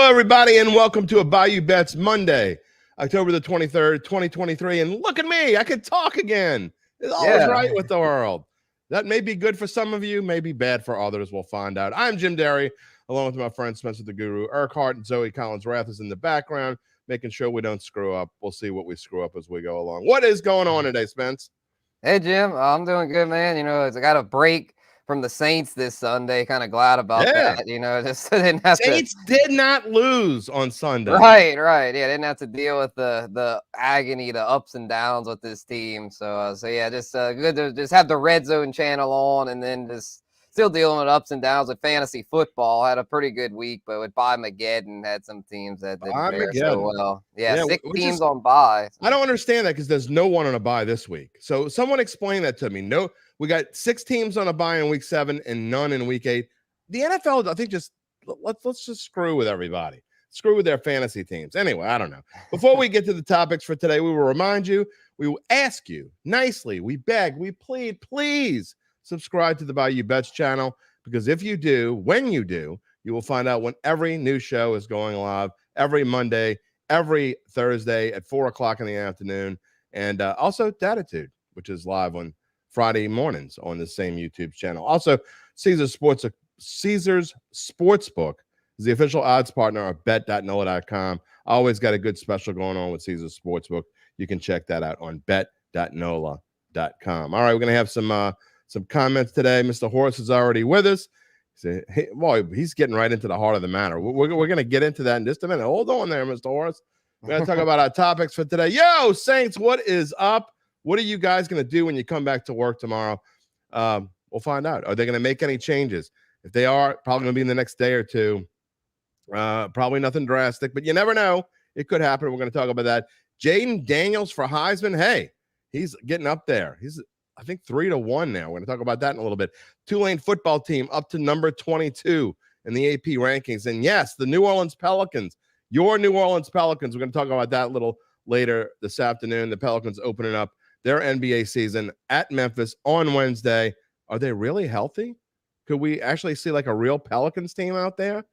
everybody, and welcome to a Bayou Bets Monday, October the 23rd, 2023. And look at me, I can talk again. It's always right with the world. That may be good for some of you, may be bad for others. We'll find out. I'm Jim Derry, along with my friend Spencer the Guru Urquhart, and Zoe Collins-Rath is in the background, making sure we don't screw up. We'll see what we screw up as we go along. What is going on today, Spence? Hey, Jim. I'm doing good, man. I got a break from the Saints this Sunday. Kind of glad about that. Just didn't have Saints did not lose on Sunday. Right. Yeah, didn't have to deal with the agony, the ups and downs with this team. So yeah, just good to just have the Red Zone channel on, and then just still dealing with ups and downs with fantasy football. Had a pretty good week, but with bye Mageddon, had some teams that didn't fare so well. Yeah, 6 teams on bye. I don't understand that because there's no one on a bye this week. So someone explain that to me. No, we got 6 teams on a bye in week 7 and none in week 8. The NFL, I think, let's just screw with everybody. Screw with their fantasy teams. Anyway, I don't know. Before we get to the topics for today, we will remind you, we will ask you nicely, we beg, we plead, please subscribe to the Bayou Bets channel, because if you do, when you do, you will find out when every new show is going live every Monday, every Thursday at 4 o'clock in the afternoon, and also Datitude, which is live on Friday mornings on the same YouTube channel. Also, Caesars Sportsbook is the official odds partner of Bet.NOLA.com. Always got a good special going on with Caesars Sportsbook. You can check that out on Bet.NOLA.com. All right, we're going to have some comments today. Mr. Horace is already with us. He's getting right into the heart of the matter. We're going to get into that in just a minute. Hold on there, Mr. Horace. We're going to talk about our topics for today. Yo, Saints, what is up? What are you guys going to do when you come back to work tomorrow? We'll find out. Are they going to make any changes? If they are, probably going to be in the next day or two. Probably nothing drastic, but you never know. It could happen. We're going to talk about that. Jayden Daniels for Heisman. Hey, he's getting up there. He's, I think, 3-1 now. We're going to talk about that in a little bit. Tulane football team up to number 22 in the AP rankings. And yes, the New Orleans Pelicans, your New Orleans Pelicans. We're going to talk about that a little later this afternoon. The Pelicans opening up their NBA season at Memphis on Wednesday. Are they really healthy? Could we actually see like a real Pelicans team out there?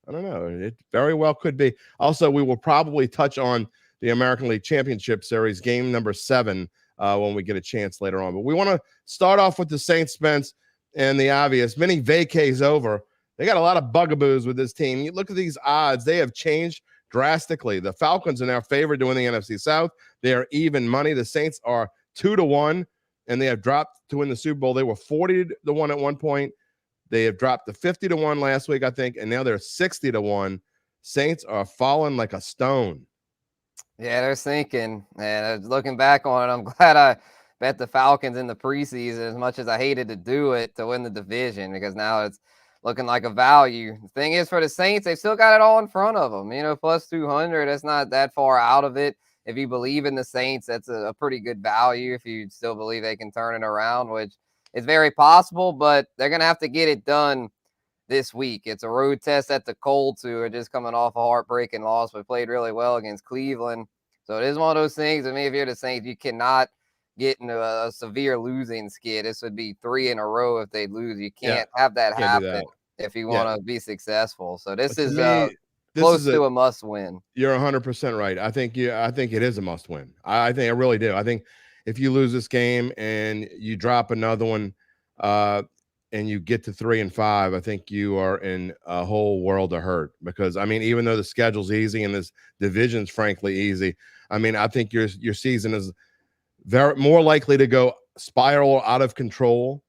I don't know. It very well could be. Also, we will probably touch on the American League Championship Series, game number 7, when we get a chance later on. But we want to start off with the Saints, Spence, and the obvious. Mini vacay's over. They got a lot of bugaboos with this team. You look at these odds. They have changed drastically. The Falcons are now favored to win the NFC South. They are even money. The Saints are 2-1, and they have dropped to win the Super Bowl. They were 40-1 at one point. They have dropped to 50-1 last week, I think, and now they're 60-1. Saints are falling like a stone. Yeah, they're sinking. And looking back on it, I'm glad I bet the Falcons in the preseason, as much as I hated to do it, to win the division, because now it's looking like a value. The thing is, for the Saints, they've still got it all in front of them. Plus 200, that's not that far out of it. If you believe in the Saints, that's a pretty good value. If you still believe they can turn it around, which is very possible, but they're going to have to get it done this week. It's a road test at the Colts, who are just coming off a heartbreaking loss, but played really well against Cleveland. So it is one of those things. I mean, if you're the Saints, you cannot get into a severe losing skid. This would be 3 in a row if they lose. You can't have that happen if you want to be successful. So this is close to a must win. You're 100% right. I think it is a must win. I think I really do. I think if you lose this game and you drop another one, and you get to 3-5, I think you are in a whole world of hurt, because I mean, even though the schedule's easy and this division's frankly easy, I mean, I think your season is more likely to go spiral out of control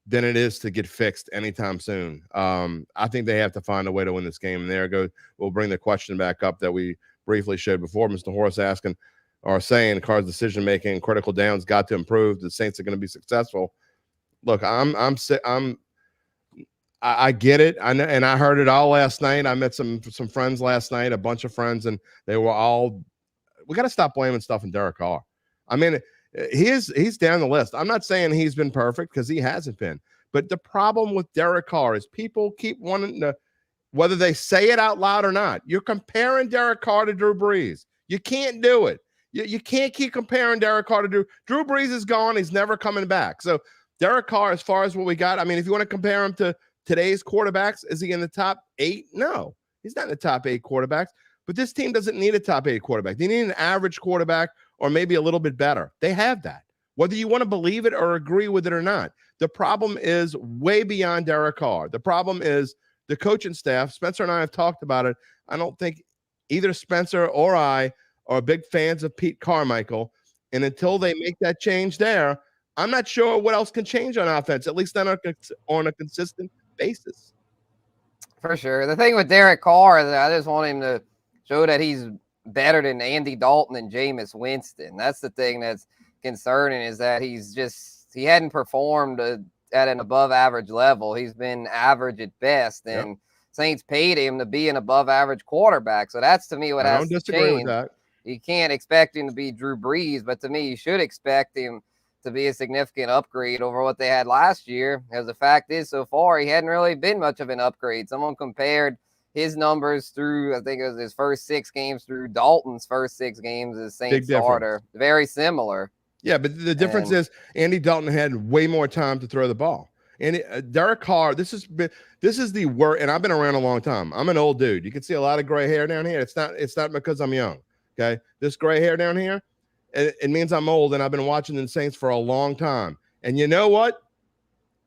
than it is to get fixed anytime soon. I think they have to find a way to win this game. And there goes, we'll bring the question back up that we briefly showed before. Mr. Horace asking or saying Carr's decision making and critical downs got to improve. The Saints are going to be successful. Look, I get it. I know, and I heard it all last night. I met some friends last night, a bunch of friends, and they were all, we got to stop blaming stuff in Derek Carr. I mean, he's down the list. I'm not saying he's been perfect, because he hasn't been. But the problem with Derek Carr is people keep wanting to, whether they say it out loud or not, you're comparing Derek Carr to Drew Brees. You can't do it. You can't keep comparing Derek Carr to Drew Brees is gone. He's never coming back. So Derek Carr, as far as what we got, I mean, if you want to compare him to today's quarterbacks, is he in the top 8? No. He's not in the top 8 quarterbacks, but this team doesn't need a top 8 quarterback. They need an average quarterback or maybe a little bit better. They have that. Whether you want to believe it or agree with it or not, the problem is way beyond Derek Carr. The problem is the coaching staff. Spencer and I have talked about it. I don't think either Spencer or I are big fans of Pete Carmichael. And until they make that change there, I'm not sure what else can change on offense, at least on a consistent basis. For sure. The thing with Derek Carr is I just want him to show that he's better than Andy Dalton and Jameis Winston. That's the thing that's concerning, is that he hadn't performed at an above average level. He's been average at best, and Saints paid him to be an above average quarterback. So that's, to me, what has to change. I don't disagree with that. You can't expect him to be Drew Brees, but to me, you should expect him to be a significant upgrade over what they had last year. Because the fact is, so far, he hadn't really been much of an upgrade. Someone compared his numbers through, I think it was his first 6 games through Dalton's first 6 games as Saints starter. Very similar. Yeah, but the difference is Andy Dalton had way more time to throw the ball. And Derek Carr, this is the worst. And I've been around a long time. I'm an old dude. You can see a lot of gray hair down here. It's not because I'm young. Okay, this gray hair down here, it means I'm old, and I've been watching the Saints for a long time. And you know what?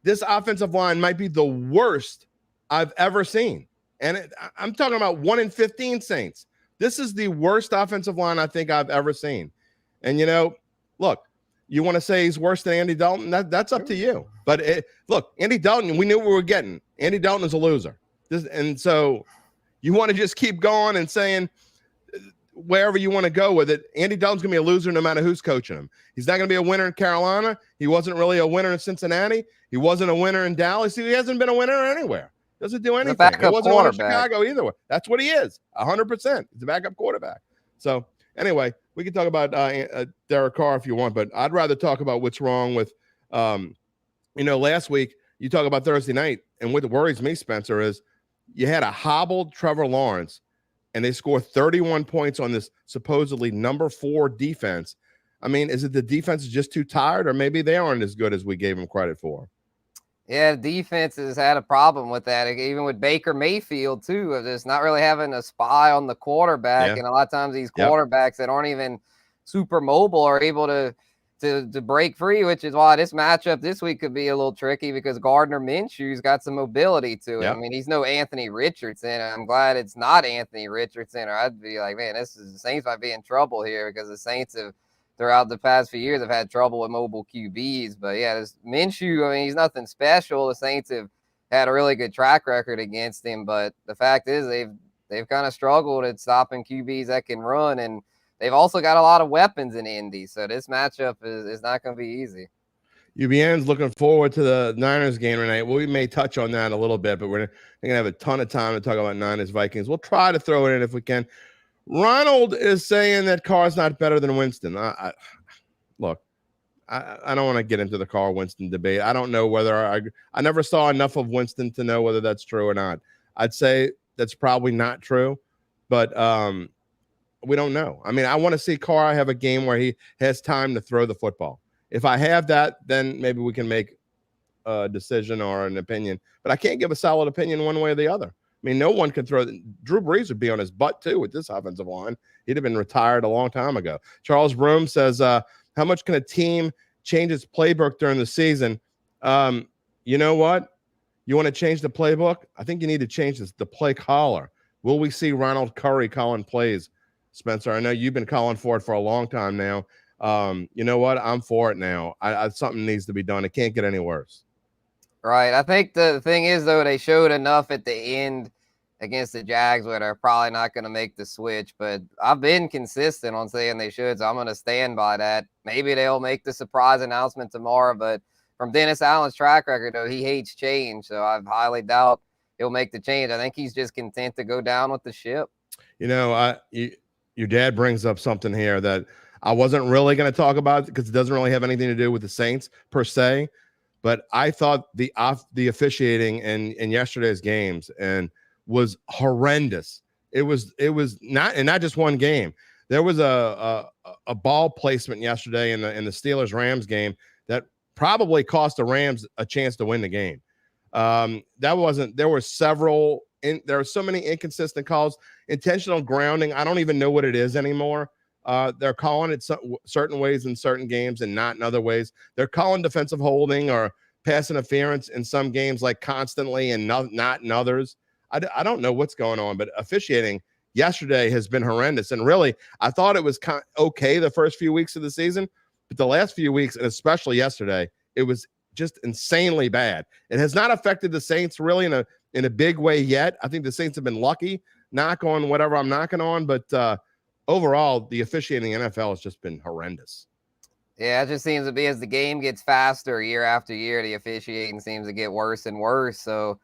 This offensive line might be the worst I've ever seen. And I'm talking about 1 in 15 Saints. This is the worst offensive line I think I've ever seen. And, look, you want to say he's worse than Andy Dalton? That's up to you. But, look, Andy Dalton, we knew what we were getting. Andy Dalton is a loser. And so you want to just keep going and saying – wherever you want to go with it, Andy Dalton's going to be a loser no matter who's coaching him. He's not going to be a winner in Carolina. He wasn't really a winner in Cincinnati. He wasn't a winner in Dallas. He hasn't been a winner anywhere. Doesn't do anything. He wasn't a winner in Chicago either. That's what he is, 100%. He's a backup quarterback. So, anyway, we can talk about Derek Carr if you want, but I'd rather talk about what's wrong with, last week, you talk about Thursday night, and what worries me, Spencer, is you had a hobbled Trevor Lawrence, and they score 31 points on this supposedly number 4 defense. I mean, is it the defense is just too tired, or maybe they aren't as good as we gave them credit for? Yeah, defense has had a problem with that, even with Baker Mayfield, too, of just not really having a spy on the quarterback. Yeah. And a lot of times these quarterbacks that aren't even super mobile are able to break free, which is why this matchup this week could be a little tricky, because Gardner Minshew's got some mobility to it. Yep. I mean, he's no Anthony Richardson. I'm glad it's not Anthony Richardson, or I'd be like, man, the Saints might be in trouble here, because the Saints have, throughout the past few years, have had trouble with mobile QBs. But yeah, this Minshew, I mean, he's nothing special. The Saints have had a really good track record against him, but the fact is they've kind of struggled at stopping QBs that can run, and they've also got a lot of weapons in Indy, so this matchup is not going to be easy. UBN's looking forward to the Niners game tonight. Well, we may touch on that a little bit, but we're going to have a ton of time to talk about Niners-Vikings. We'll try to throw it in if we can. Ronald is saying that Carr's not better than Winston. Look, I don't want to get into the Carr-Winston debate. I don't know whether I never saw enough of Winston to know whether that's true or not. I'd say that's probably not true, but we don't know. I mean, I want to see Carr have a game where he has time to throw the football. If I have that, then maybe we can make a decision or an opinion. But I can't give a solid opinion one way or the other. I mean, no one can throw. Drew Brees would be on his butt, too, with this offensive line. He'd have been retired a long time ago. Charles Broom says, how much can a team change its playbook during the season? You know what? You want to change the playbook? I think you need to change the play caller. Will we see Ronald Curry calling plays? Spencer, I know you've been calling for it for a long time now. You know what? I'm for it now. Something needs to be done. It can't get any worse. Right. I think the thing is, though, they showed enough at the end against the Jags where they're probably not going to make the switch. But I've been consistent on saying they should, so I'm going to stand by that. Maybe they'll make the surprise announcement tomorrow. But from Dennis Allen's track record, though, he hates change. So I highly doubt he'll make the change. I think he's just content to go down with the ship. Your dad brings up something here that I wasn't really going to talk about because it doesn't really have anything to do with the Saints per se. But I thought the officiating in yesterday's games was horrendous. It was not just one game. There was a ball placement yesterday in the Steelers-Rams game that probably cost the Rams a chance to win the game. There were several there are so many inconsistent calls. Intentional grounding, I don't even know what it is anymore. They're calling it certain ways in certain games and not in other ways. They're calling defensive holding or pass interference in some games like constantly and not in others. I don't know what's going on, but officiating yesterday has been horrendous. And really, I thought it was okay the first few weeks of the season, but the last few weeks, and especially yesterday, it was just insanely bad. It has not affected the Saints really in a big way yet. I think the Saints have been lucky, knock on whatever I'm knocking on, but overall, the officiating in the NFL has just been horrendous. Yeah, it just seems to be as the game gets faster year after year, the officiating seems to get worse and worse. So,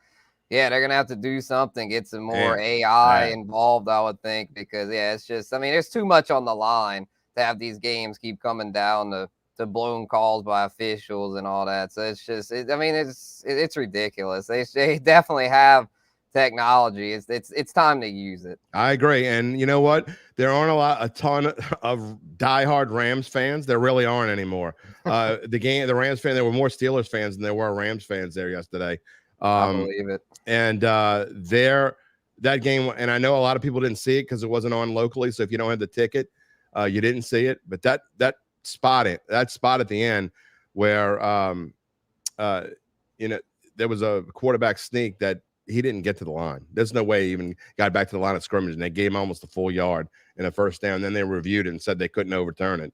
yeah, they're going to have to do something, get some more AI involved, I would think, because, yeah, it's just, I mean, there's too much on the line to have these games keep coming down to blown calls by officials and all that. So it's just, it's ridiculous. They definitely have technology. It's time to use it. I agree. And you know what? There aren't a ton of diehard Rams fans. There really aren't anymore. The Rams fan, there were more Steelers fans than there were Rams fans there yesterday. I believe it. And that game, and I know a lot of people didn't see it because it wasn't on locally. So if you don't have the ticket, you didn't see it. But that spot at the end where there was a quarterback sneak that he didn't get to the line. There's no way he even got back to the line of scrimmage, and they gave him almost a full yard in a first down. Then they reviewed it and said they couldn't overturn it.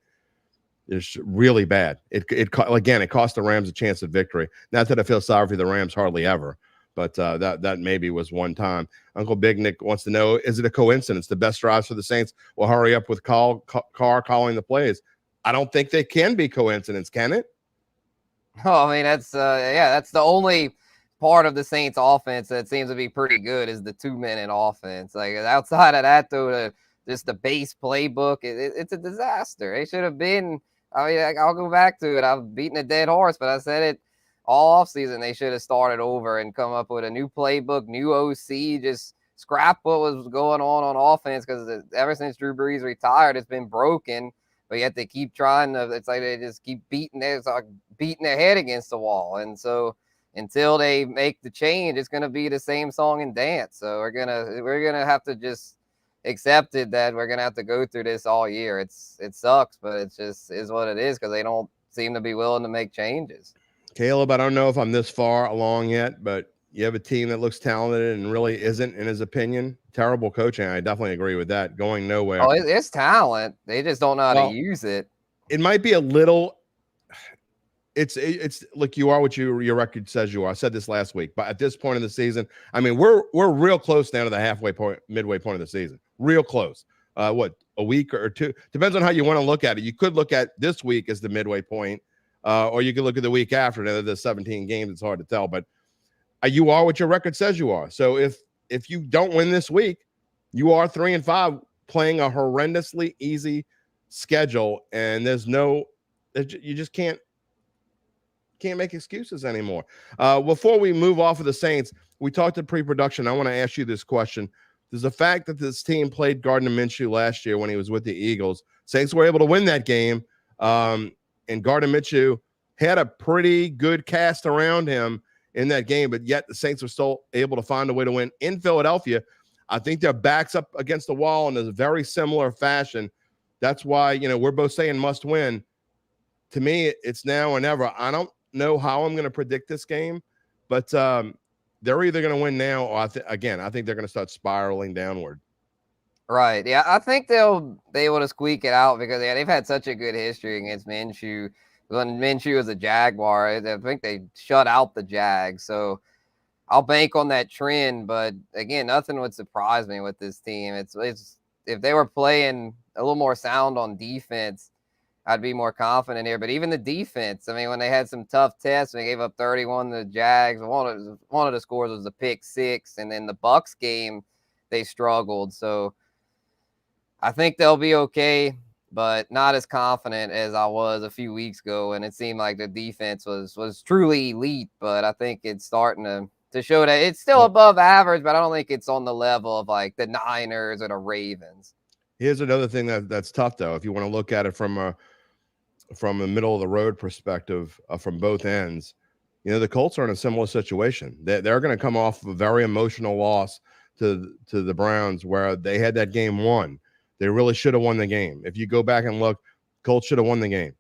It's really bad. It cost the Rams a chance at victory. Not that I feel sorry for the Rams, hardly ever, but that maybe was one time. Uncle Big Nick wants to know, is it a coincidence the best drives for the Saints will hurry up with Carr calling the plays? I don't think they can be coincidence, can it? Oh, I mean, that's the only part of the Saints offense that seems to be pretty good is the 2-minute offense. Like outside of that, though, just the base playbook, it's a disaster. They should have been. I mean, I'll go back to it. I've beaten a dead horse, but I said it all offseason. They should have started over and come up with a new playbook, new OC, just scrap what was going on offense, because ever since Drew Brees retired, it's been broken. But yet they keep trying to. It's like they just keep beating their head against the wall, and so until they make the change, it's gonna be the same song and dance. So we're gonna have to just accept it that we're gonna have to go through this all year. It sucks, but it just is what it is because they don't seem to be willing to make changes. Caleb, I don't know if I'm this far along yet, but you have a team that looks talented and really isn't, in his opinion. Terrible coaching. I definitely agree with that. Going nowhere. Oh, it's talent. They just don't know how to use it. It might be a little. It's like you are what your record says you are. I said this last week, but at this point in the season, I mean, we're real close now to the midway point of the season. Real close. What, a week or two? Depends on how you want to look at it. You could look at this week as the midway point, or you could look at the week after. Now there's 17 games, it's hard to tell, but you are what your record says you are. So if you don't win this week, you are 3-5, playing a horrendously easy schedule, and you just can't make excuses anymore. Before we move off of the Saints, we talked to pre-production. I want to ask you this question. There's the fact that this team played Gardner Minshew last year when he was with the Eagles. Saints were able to win that game, and Gardner Minshew had a pretty good cast around him in that game, but yet the Saints were still able to find a way to win in Philadelphia. I think their backs up against the wall in a very similar fashion. That's why, we're both saying must win. To me, it's now or never. I don't know how I'm going to predict this game, but they're either going to win now or I think they're going to start spiraling downward. Right. Yeah, I think they'll be able to squeak it out because they've had such a good history against Minshew. When Minshew was a Jaguar, I think they shut out the Jags. So I'll bank on that trend. But again, nothing would surprise me with this team. It's if they were playing a little more sound on defense, I'd be more confident here. But even the defense, I mean, when they had some tough tests, they gave up 31 to the Jags. One of the scores was a pick 6, and then the Bucs game, they struggled. So I think they'll be okay, but not as confident as I was a few weeks ago. And it seemed like the defense was truly elite, but I think it's starting to show that it's still above average, but I don't think it's on the level of like the Niners or the Ravens. Here's another thing that's tough, though. If you want to look at it from a middle of the road perspective, from both ends, the Colts are in a similar situation. They're going to come off of a very emotional loss to the Browns, where they had that game won. They really should have won the game. If you go back and look, Colts should have won the game.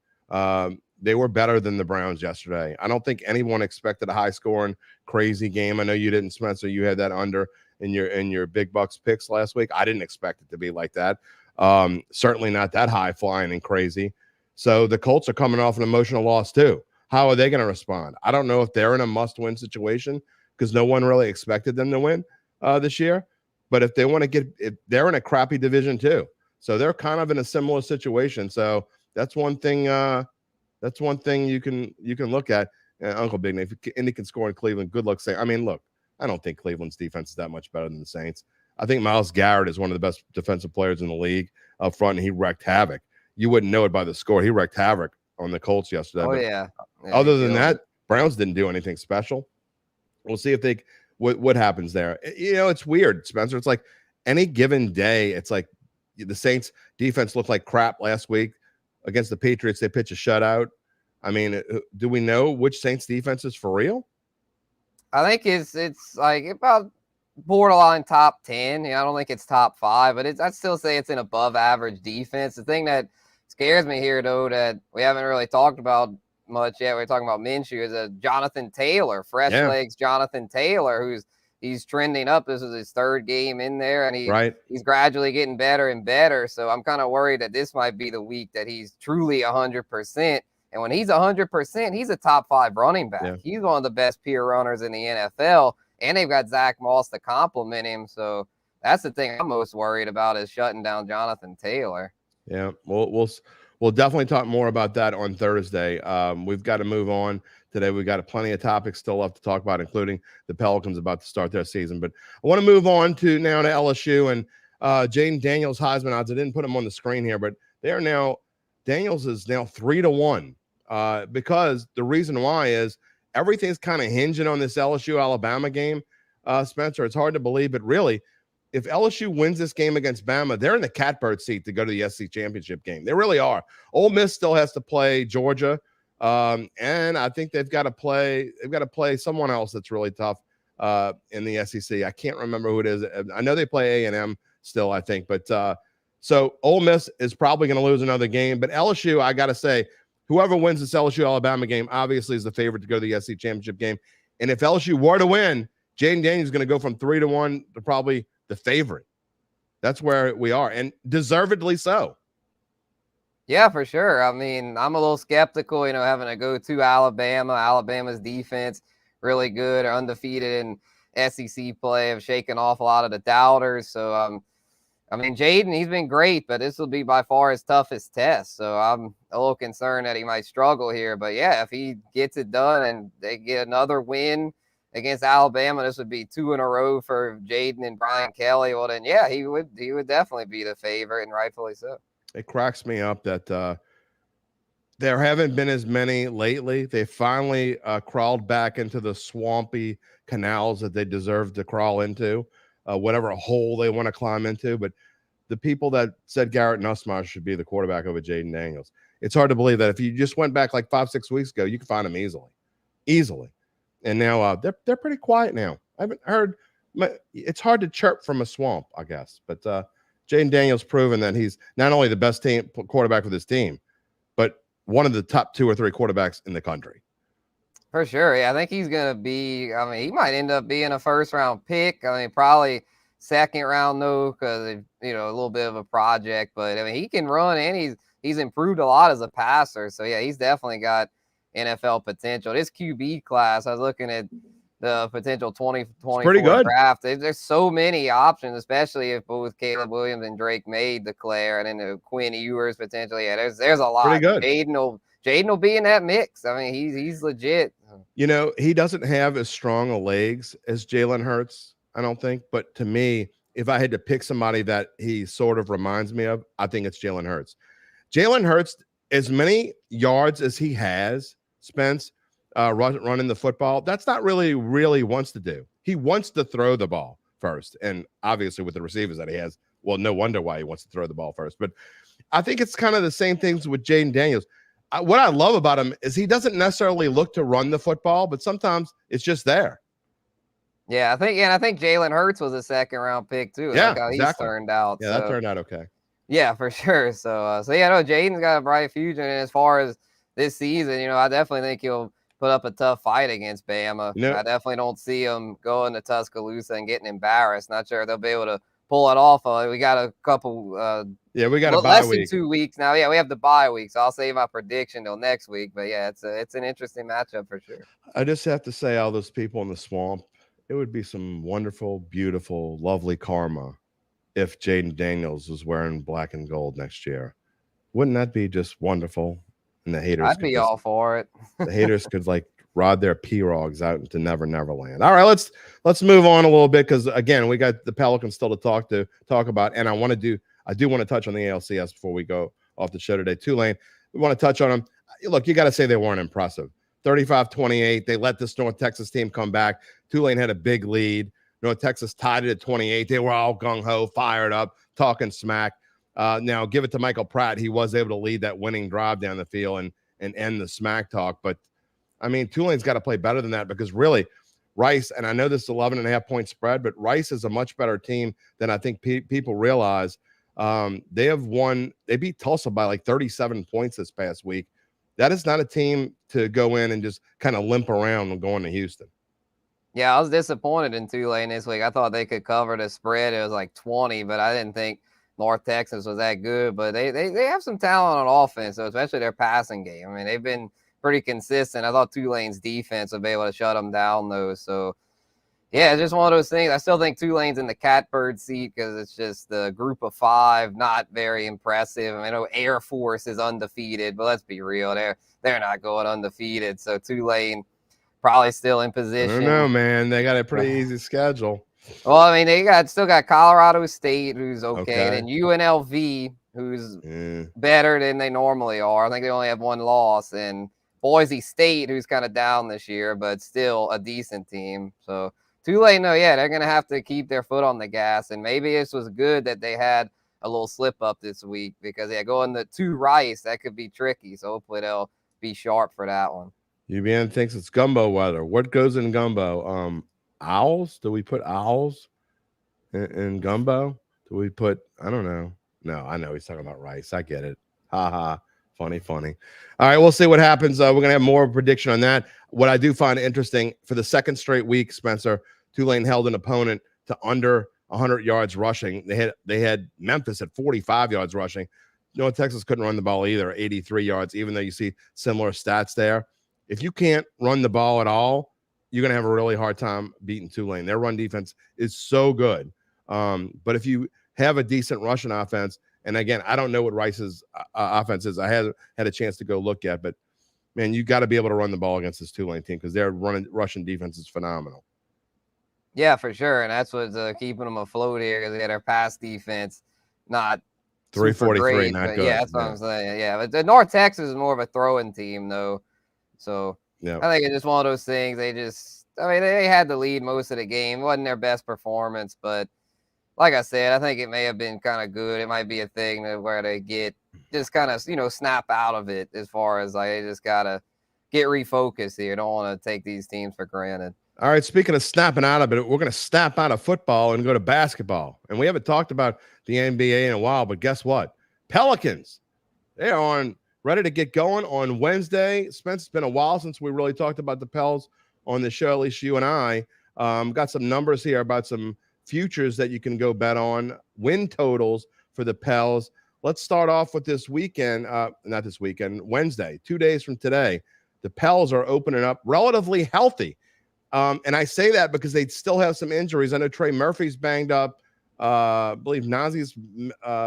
They were better than the Browns yesterday. I don't think anyone expected a high-scoring, crazy game. I know you didn't, Spencer. You had that under in your big bucks picks last week. I didn't expect it to be like that. Certainly not that high-flying and crazy. So the Colts are coming off an emotional loss too. How are they going to respond? I don't know if they're in a must-win situation because no one really expected them to win this year. But if they want to if they're in a crappy division too, so they're kind of in a similar situation. So that's one thing. That's one thing you can look at. Uncle Big Nate, if Indy can score in Cleveland, good luck saying. I mean, look, I don't think Cleveland's defense is that much better than the Saints. I think Myles Garrett is one of the best defensive players in the league up front, and he wrecked havoc. You wouldn't know it by the score. He wrecked havoc on the Colts yesterday. Oh, yeah. Other than that, Browns didn't do anything special. We'll see if what happens there. It's weird, Spencer. It's like any given day, it's like the Saints defense looked like crap last week against the Patriots. They pitch a shutout. I mean, do we know which Saints defense is for real? I think it's like about borderline top 10. I don't think it's top 5, but I'd still say it's an above average defense. The thing that scares me here, though, that we haven't really talked about much yet, we're talking about Minshew, is a Jonathan Taylor, fresh legs Jonathan Taylor, he's trending up. This is his 3rd game in there, and he's gradually getting better and better. So I'm kind of worried that this might be the week that he's truly 100%. And when he's 100%, he's a top 5 running back. Yeah. He's one of the best pure runners in the NFL, and they've got Zach Moss to complement him. So that's the thing I'm most worried about, is shutting down Jonathan Taylor. Yeah, we'll definitely talk more about that on Thursday. We've got to move on today. We've got plenty of topics still left to talk about, including the Pelicans about to start their season. But I want to move on to LSU and Jayden Daniels Heisman odds. I didn't put them on the screen here, but Daniels is now 3-1 because the reason why is everything's kind of hinging on this LSU-Alabama game, Spencer. It's hard to believe, but really, if LSU wins this game against Bama, they're in the catbird seat to go to the SEC championship game. They really are. Ole Miss still has to play Georgia, and I think they've got to play someone else that's really tough in the SEC. I can't remember who it is. I know they play A&M still, I think, but so Ole Miss is probably going to lose another game. But LSU, I got to say, whoever wins this LSU-Alabama game obviously is the favorite to go to the SEC championship game. And if LSU were to win, Jayden Daniels is going to go from 3-1 to probably the favorite. That's where we are, and deservedly so. Yeah, for sure. I mean, I'm a little skeptical, having to go to Alabama. Alabama's defense really good, or undefeated in SEC play, have shaken off a lot of the doubters. So, I mean, Jayden, he's been great, but this will be by far his toughest test. So I'm a little concerned that he might struggle here. But yeah, if he gets it done and they get another win against Alabama, this would be 2 in a row for Jayden and Brian Kelly. Well, then, yeah, he would definitely be the favorite, and rightfully so. It cracks me up that there haven't been as many lately. They finally crawled back into the swampy canals that they deserve to crawl into, whatever hole they want to climb into. But the people that said Garrett Nussmeier should be the quarterback over Jayden Daniels, it's hard to believe that if you just went back like 5-6 weeks ago, you could find him easily. And now they're pretty quiet now. I haven't heard. It's hard to chirp from a swamp, I guess. But Jayden Daniels proven that he's not only the best quarterback for this team, but one of the top 2 or 3 quarterbacks in the country. For sure. Yeah, I think he's going to be, I mean, he might end up being a first-round pick. I mean, probably second round, though, because, a little bit of a project. But, I mean, he can run, and he's improved a lot as a passer. So, yeah, he's definitely got NFL potential. This QB class, I was looking at the potential 2024 draft. There's so many options, especially if both Caleb Williams and Drake May declare, and then Quinn Ewers potentially. Yeah, there's a lot. Pretty good. Jayden will be in that mix. I mean, he's legit. He doesn't have as strong a legs as Jalen Hurts, I don't think. But to me, if I had to pick somebody that he sort of reminds me of, I think it's Jalen Hurts. Jalen Hurts, as many yards as he has, Spence, running the football, that's not really wants to do. He wants to throw the ball first. And obviously with the receivers that he has, well, no wonder why he wants to throw the ball first. But I think it's kind of the same things with Jayden Daniels. what I love about him is he doesn't necessarily look to run the football, but sometimes it's just there. Yeah, I think Jalen Hurts was a second round pick too. Yeah, Look how he's exactly. turned out. Yeah, that turned out okay. Yeah, for sure. So yeah, no, Jayden's got a bright future. And as far as this season, I definitely think he'll put up a tough fight against Bama. I definitely don't see him going to Tuscaloosa and getting embarrassed. Not sure they'll be able to pull it off. We got a couple. We got a bye less week. than 2 weeks now. Yeah, we have the bye week, so I'll save my prediction till next week. But yeah, it's an interesting matchup for sure. I just have to say, all those people in the swamp, it would be some wonderful, beautiful, lovely karma if Jayden Daniels was wearing black and gold next year. Wouldn't that be just wonderful? And the haters, I'd be all for it. The haters could rod their pirogues out into Never Land. All right, let's move on a little bit, because again, we got the Pelicans still to talk about, and I do want to touch on the ALCS before we go off the show today. Tulane, we want to touch on them. Look, you got to say they weren't impressive. 35-28. They let this North Texas team come back. Tulane had a big lead. North Texas tied it at 28. They were all gung-ho, fired up, talking smack. Now, give it to Michael Pratt. He was able to lead that winning drive down the field and end the smack talk. But, I mean, Tulane's got to play better than that, because really, Rice, and I know this is 11.5-point spread, but Rice is a much better team than I think people realize. They beat Tulsa by like 37 points this past week. That is not a team to go in and just kind of limp around when going to Houston. Yeah, I was disappointed in Tulane this week. I thought they could cover the spread. It was like 20, but I didn't think North Texas was that good. But they have some talent on offense, so especially their passing game. I mean, they've been pretty consistent. I thought Tulane's defense would be able to shut them down, though. So, yeah, it's just one of those things. I still think Tulane's in the catbird seat because it's just the group of five, not very impressive. I know Air Force is undefeated, but let's be real. They're not going undefeated. So Tulane probably still in position. I don't know, man. They got a pretty easy schedule. Well, I mean, they still got Colorado State, who's okay. And UNLV, who's better than they normally are. I think they only have one loss. And Boise State, who's kind of down this year, but still a decent team. So Tulane, they're going to have to keep their foot on the gas. And maybe this was good that they had a little slip up this week, because going to Rice, that could be tricky. So hopefully they'll be sharp for that one. UBN thinks it's gumbo weather. What goes in gumbo? Owls? Do we put owls in gumbo? Do we put, I don't know. No, I know he's talking about rice. I get it. Ha ha. Funny. All right, we'll see what happens. We're going to have more prediction on that. What I do find interesting, for the second straight week, Spencer, Tulane held an opponent to under 100 yards rushing. They had Memphis at 45 yards rushing. North Texas couldn't run the ball either, 83 yards, even though you see similar stats there. If you can't run the ball at all, you're going to have a really hard time beating Tulane. Their run defense is so good. But if you have a decent rushing offense, and again, I don't know what Rice's offense is. I haven't had a chance to go look at, but man, you got to be able to run the ball against this Tulane team, because their rushing defense is phenomenal. Yeah, for sure. And that's what's keeping them afloat here, because they had their pass defense not 343, not good. Yeah, that's what I'm saying. Yeah, but the North Texas is more of a throwing team, though. So I think it's just one of those things. They had the lead most of the game. It wasn't their best performance, but like I said, I think it may have been kind of good. It might be a thing where they get just kind of, snap out of it, as far as they just got to get refocused here. Don't want to take these teams for granted. All right, speaking of snapping out of it, we're going to snap out of football and go to basketball. And we haven't talked about the NBA in a while, but guess what? Pelicans, they are ready to get going on Wednesday. Spence, it's been a while since we really talked about the Pels on the show, at least you and I. Got some numbers here about some futures that you can go bet on, win totals for the Pels. Let's start off with this weekend, not this weekend, Wednesday, 2 days from today. The Pels are opening up relatively healthy. And I say that because they still have some injuries. I know Trey Murphy's banged up. I believe Nazi's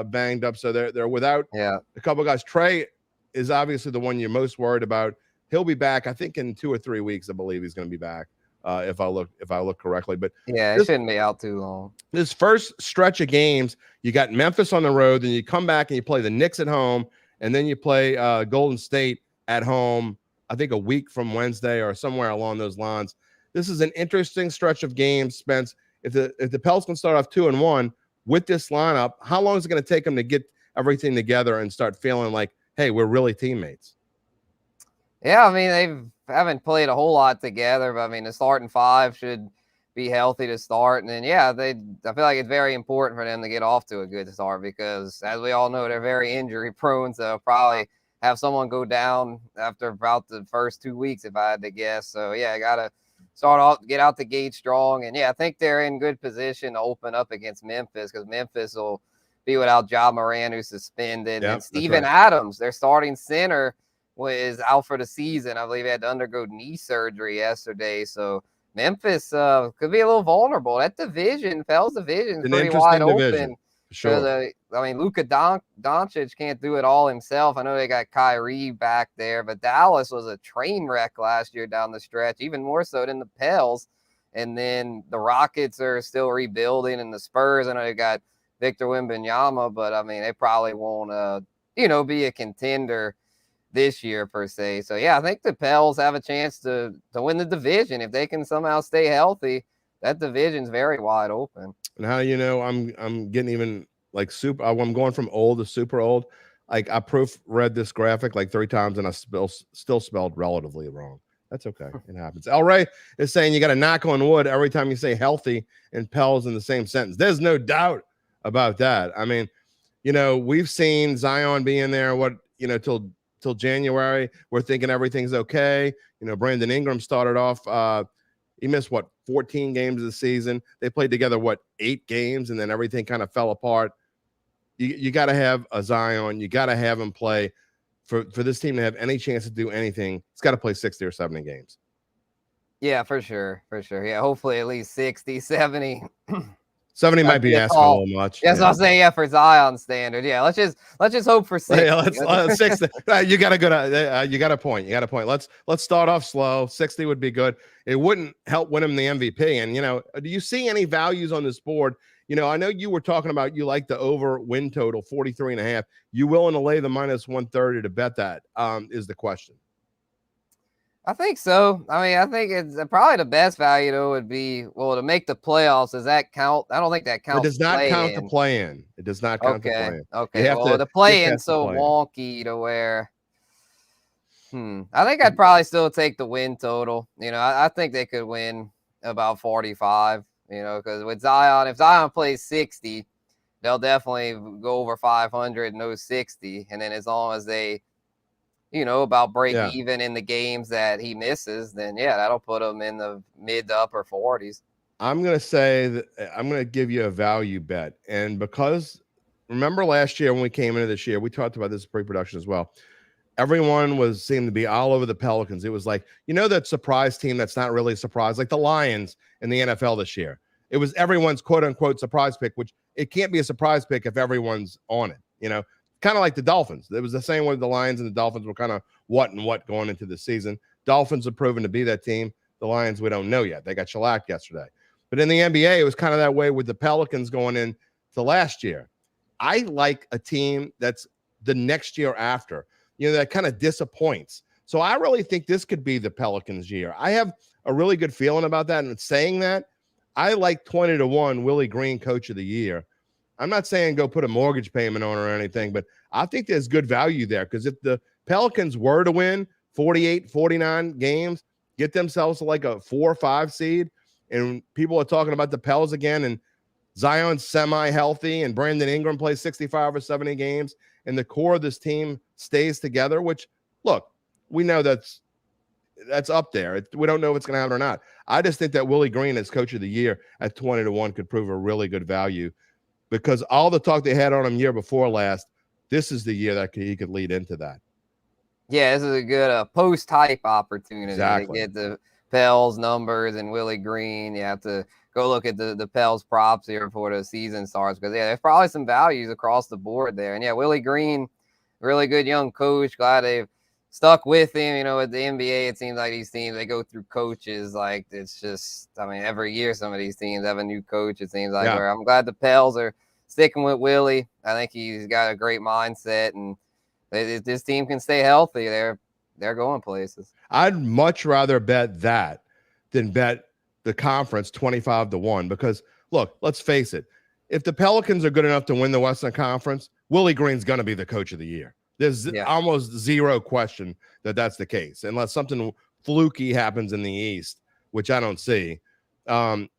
banged up. So they're without a couple of guys. Trey is obviously the one you're most worried about. He'll be back, I think, in 2 or 3 weeks. I believe he's going to be back, if I look correctly. But it shouldn't be out too long. This first stretch of games, you got Memphis on the road, then you come back and you play the Knicks at home, and then you play Golden State at home, I think a week from Wednesday or somewhere along those lines. This is an interesting stretch of games, Spence. If the Pels can start off 2-1 with this lineup, how long is it going to take them to get everything together and start feeling like, hey, we're really teammates? Yeah, I mean, haven't played a whole lot together, but I mean, the starting five should be healthy to start. And then, yeah, I feel like it's very important for them to get off to a good start because, as we all know, they're very injury prone. So probably have someone go down after about the first 2 weeks, if I had to guess. So, yeah, I got to start off, get out the gate strong. And, yeah, I think they're in good position to open up against Memphis because Memphis will be without Ja Moran, who's suspended. Yeah, And Steven Adams, their starting center, is out for the season. I believe he had to undergo knee surgery yesterday. So Memphis could be a little vulnerable. That division, Pels division, is pretty wide open. Sure. I mean, Luka Doncic can't do it all himself. I know they got Kyrie back there, but Dallas was a train wreck last year down the stretch, even more so than the Pels. And then the Rockets are still rebuilding, and the Spurs, I know they got Victor Wembanyama, but I mean, they probably won't, be a contender this year per se. So yeah, I think the Pels have a chance to win the division if they can somehow stay healthy. That division's very wide open. And how do you know I'm getting even like super? I'm going from old to super old. Like I proofread this graphic like 3 times and I still spelled relatively wrong. That's okay. It happens. El Ray is saying you got to knock on wood every time you say healthy and Pels in the same sentence. There's no doubt about that. I mean, we've seen Zion being there, till January. We're thinking everything's okay. Brandon Ingram started off. He missed 14 games of the season. They played together 8 games, and then everything kind of fell apart. You got to have a Zion. You got to have him play for this team to have any chance to do anything. It's got to play 60 or 70 games. Yeah, for sure. Yeah, hopefully at least 60, 70. 70 might be asking a little much. Yes, I'll say for Zion standard. Yeah, let's just hope for 60. Yeah, let's 60. You got to go to. You got a point. Let's start off slow. 60 would be good. It wouldn't help win him the MVP. And do you see any values on this board? I know you were talking about you like the over win total 43.5. You willing to lay the minus 130 to bet that? Is the question. I think so. I mean, I think it's probably the best value though would be to make the playoffs. Does that count? I don't think that counts. It does not count the play-in. It does not count the play-in. Okay. Well, the play-in so wonky to where. I think I'd probably still take the win total. I think they could win about 45. Because with Zion, if Zion plays 60, they'll definitely go over 500 and those 60. And then as long as they about break even in the games that he misses, then that'll put him in the mid to upper 40s. I'm going to say that I'm going to give you a value bet. And because remember last year when we came into this year, we talked about this pre-production as well. Everyone seemed to be all over the Pelicans. It was like, that surprise team that's not really a surprise, like the Lions in the NFL this year. It was everyone's quote unquote surprise pick, which it can't be a surprise pick if everyone's on it, kind of like the Dolphins. It was the same way the Lions and the Dolphins were kind of what going into the season. Dolphins have proven to be that team. The Lions, we don't know yet. They got shellacked yesterday. But in the NBA, it was kind of that way with the Pelicans going into last year. I like a team that's the next year after, that kind of disappoints. So I really think this could be the Pelicans' year. I have a really good feeling about that. And saying that, I like 20-1 Willie Green Coach of the Year. I'm not saying go put a mortgage payment on or anything, but I think there's good value there because if the Pelicans were to win 48, 49 games, get themselves to like a 4 or 5 seed, and people are talking about the Pels again, and Zion's semi-healthy, and Brandon Ingram plays 65 or 70 games, and the core of this team stays together, which, look, we know that's up there. We don't know if it's going to happen or not. I just think that Willie Green as Coach of the Year at 20-1 could prove a really good value. Because all the talk they had on him year before last, this is the year that he could lead into that. Yeah, this is a good post-hype opportunity to get the Pels numbers and Willie Green. You have to go look at the Pels props here before the season starts because, there's probably some values across the board there. And, Willie Green, really good young coach. Glad they've stuck with him. At the NBA, it seems like these teams, they go through coaches. Like, it's just, every year some of these teams have a new coach, it seems like. Where I'm glad the Pels are sticking with Willie. I think he's got a great mindset, and if this team can stay healthy, they're going places. I'd much rather bet that than bet the conference 25-1 because, look, let's face it. If the Pelicans are good enough to win the Western Conference, Willie Green's going to be the Coach of the Year. There's almost zero question that that's the case, unless something fluky happens in the East, which I don't see.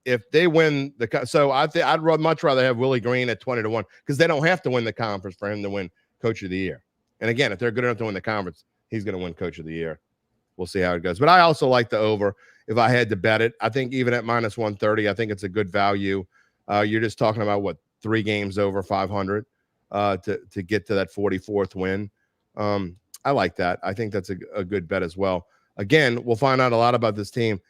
If they win so I'd much rather have Willie Green at 20-1 because they don't have to win the conference for him to win Coach of the Year. And again, if they're good enough to win the conference, he's going to win Coach of the Year. We'll see how it goes. But I also like the over. If I had to bet it, I think even at -130, I think it's a good value. You're just talking about 3 games over 500 to get to that 44th win. I like that. I think that's a good bet as well. Again, we'll find out a lot about this team.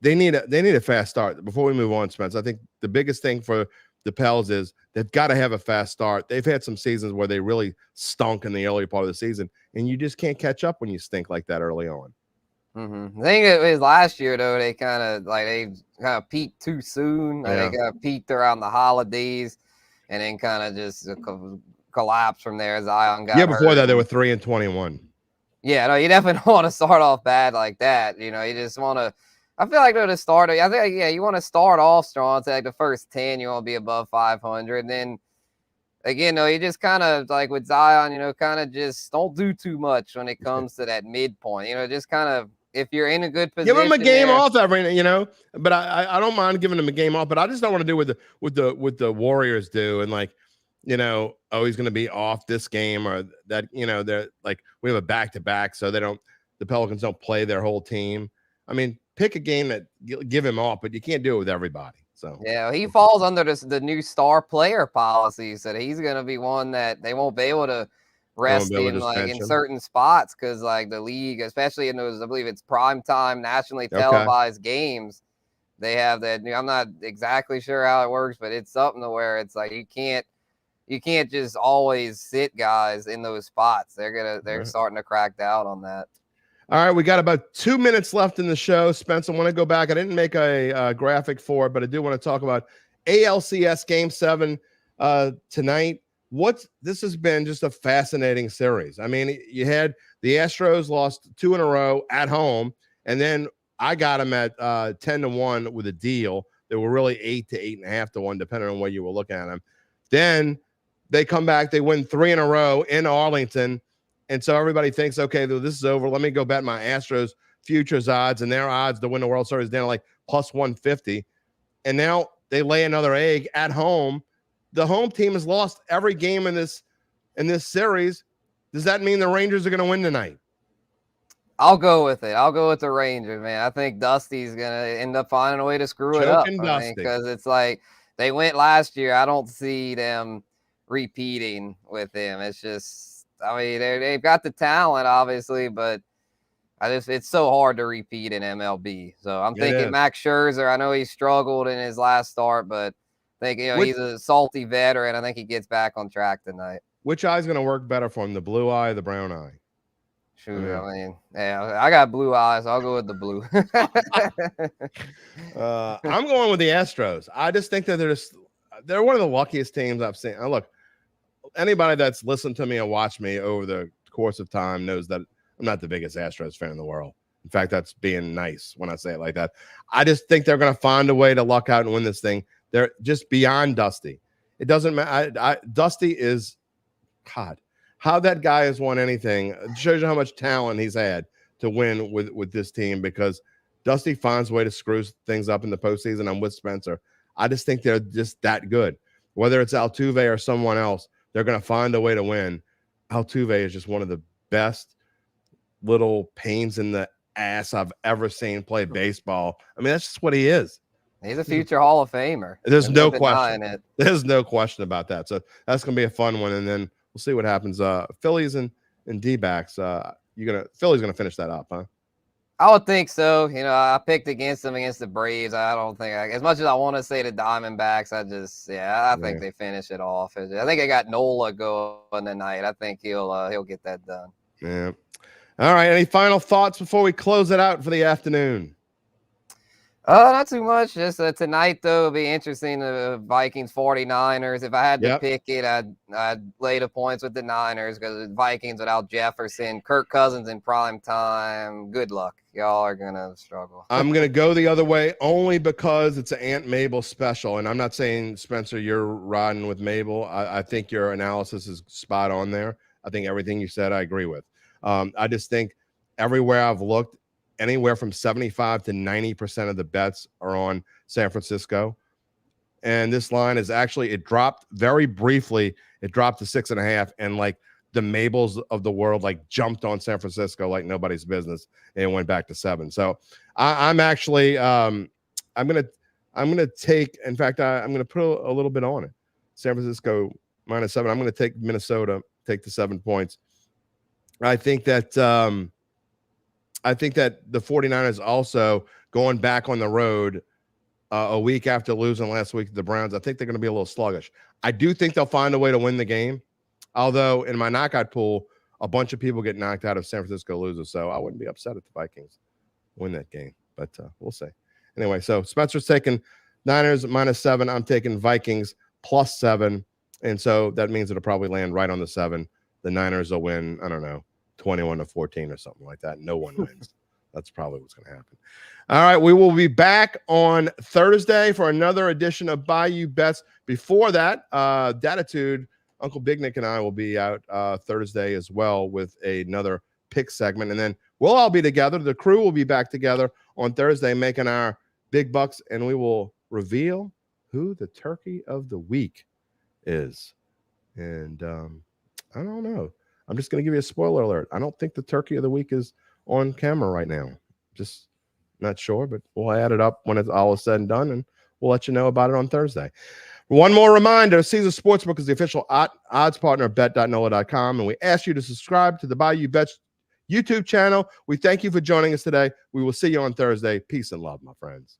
They need a fast start. Before we move on, Spence, I think the biggest thing for the Pels is they've got to have a fast start. They've had some seasons where they really stunk in the early part of the season, and you just can't catch up when you stink like that early on. Mm-hmm. I think it was last year though. They kind of peaked too soon. Yeah. They got peaked around the holidays, and then kind of just collapsed from there. Zion got before hurt. That they were 3-21. Yeah, no, you definitely don't want to start off bad like that. You just want to. I feel like to start. I think you want to start off strong. Say like the first 10, you want to be above 500. And then again, you just kind of like with Zion, kind of just don't do too much when it comes to that midpoint. Just kind of if you're in a good position, give him a game off every. But I don't mind giving him a game off. But I just don't want to do what the Warriors do and he's going to be off this game or that. They're like we have a back-to-back, so the Pelicans don't play their whole team. I mean, pick a game that give him off, but you can't do it with everybody. So yeah, he falls under the new star player policy, so he's going to be one that they won't be able to rest in in certain spots because the league, especially in those, I believe it's primetime nationally televised games, they have that. I'm not exactly sure how it works, but it's something to where it's like you can't just always sit guys in those spots. They're starting to crack down on that. All right, we got about 2 minutes left in the show. Spence, I want to go back. I didn't make a graphic for it, but I do want to talk about ALCS Game 7 tonight. This has been just a fascinating series. I mean, you had the Astros lost 2 in a row at home, and then I got them at 10-1 with a deal. They were really 8 to 8.5 to 1, depending on where you were looking at them. Then they come back, they win 3 in a row in Arlington. And so everybody thinks, okay, this is over. Let me go bet my Astros futures odds, and their odds to win the World Series down like plus 150. And now they lay another egg at home. The home team has lost every game in this series. Does that mean the Rangers are going to win tonight? I'll go with it. I'll go with the Rangers, man. I think Dusty's going to end up finding a way to screw it up. Because it's like they went last year. I don't see them repeating with him. It's just, I mean, they've got the talent, obviously, but it's so hard to repeat in MLB. So I'm thinking Max Scherzer. I know he struggled in his last start, but I think he's a salty veteran. I think he gets back on track tonight. Which eye's going to work better for him, the blue eye or the brown eye? Shoot, I mean, I got blue eyes. So I'll go with the blue. I'm going with the Astros. I just think that they're one of the luckiest teams I've seen. Look, anybody that's listened to me and watched me over the course of time knows that I'm not the biggest Astros fan in the world. In fact, that's being nice when I say it like that. I just think they're going to find a way to luck out and win this thing. They're just beyond Dusty. It doesn't matter. Dusty is God. How that guy has won anything it shows you how much talent he's had to win with this team because Dusty finds a way to screw things up in the postseason. I'm with Spencer. I just think they're just that good. Whether it's Altuve or someone else, they're going to find a way to win. Altuve is just one of the best little pains in the ass I've ever seen play baseball. I mean, that's just what he is. He's a future Hall of Famer. There's no question. There's no question about that. So that's going to be a fun one. And then we'll see what happens. Phillies and D-backs. Philly's going to finish that up, huh? I would think so. I picked against them against the Braves. I don't think as much as I want to say the Diamondbacks, I think they finish it off. I think I got Nola going tonight. I think he'll get that done. Yeah. All right. Any final thoughts before we close it out for the afternoon? Not too much. Just tonight, though, it'll be interesting. The Vikings 49ers. If I had to pick it, I'd lay the points with the Niners because the Vikings without Jefferson, Kirk Cousins in prime time. Good luck. Y'all are going to struggle. I'm going to go the other way only because it's an Aunt Mabel special. And I'm not saying, Spencer, you're riding with Mabel. I think your analysis is spot on there. I think everything you said, I agree with. I just think everywhere I've looked, anywhere from 75 to 90% of the bets are on San Francisco. And this line is actually, it dropped very briefly. It dropped to 6.5, and like the Mabels of the world like jumped on San Francisco like nobody's business and went back to 7. So I'm actually I'm gonna take. In fact, I'm gonna put a little bit on it. San Francisco -7. I'm gonna take Minnesota. Take the 7 points. I think that the 49ers also going back on the road a week after losing last week to the Browns. I think they're going to be a little sluggish. I do think they'll find a way to win the game. Although in my knockout pool, a bunch of people get knocked out if San Francisco loses. So I wouldn't be upset if the Vikings win that game. But we'll see. Anyway, so Spencer's taking Niners -7. I'm taking Vikings +7. And so that means it'll probably land right on the 7. The Niners will win, I don't know, 21-14 or something like that. No one wins. That's probably what's going to happen. All right, we will be back on Thursday for another edition of Bayou Bets. Before that, Datitude, Uncle Big Nick and I will be out Thursday as well with another pick segment. And then we'll all be together. The crew will be back together on Thursday making our big bucks, and we will reveal who the turkey of the week is. And I don't know. I'm just going to give you a spoiler alert. I don't think the turkey of the week is on camera right now. Just not sure, but we'll add it up when it's all is said and done, and we'll let you know about it on Thursday. One more reminder, Caesar Sportsbook is the official odds partner of Bet.NOLA.com, and we ask you to subscribe to the Bayou Bets YouTube channel. We thank you for joining us today. We will see you on Thursday. Peace and love, my friends.